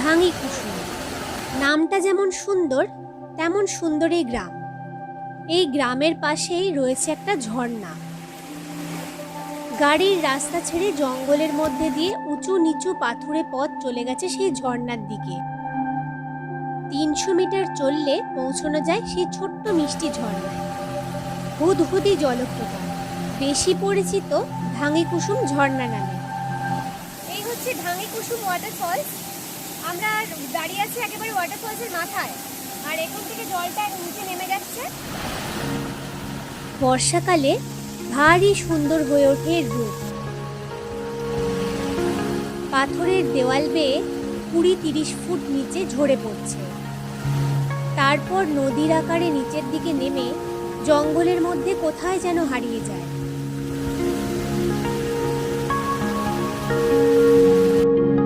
ভাঙিকুসুম। নামটা যেমন সুন্দর তেমন সুন্দর এই গ্রাম। এই গ্রামের পাশেই রয়েছে একটা ঝর্ণা। গাড়ির রাস্তা ছেড়ে জঙ্গলের মধ্যে দিয়ে উঁচু নিচু পাথুরে পথ চলে গেছে সেই ঝর্ণার দিকে। ৩০০ মিটার চললে পৌঁছানো যায় সেই ছোট্ট মিষ্টি ঝর্ণায়। হুদহুদি জলপ্রপাত, বেশি পরিচিত ভাঙিকুসুম ঝর্ণা নামে। এই হচ্ছে ভাঙিকুসুম ওয়াটারফলস। আমরা দাঁড়িয়ে আছি একেবারে ওয়াটারফলসের মাথায়, আর এখান থেকে জলটা নিচে নেমে যাচ্ছে। বর্ষাকালে ভারী সুন্দর হয়ে ওঠে এর রূপ। পাথরের দেওয়াল বেয়ে ২০-৩০ ফুট নিচে ঝরে পড়ছে, তারপর নদীর আকারে নিচের দিকে নেমে জঙ্গলের মধ্যে কোথায় যেন হারিয়ে যায়।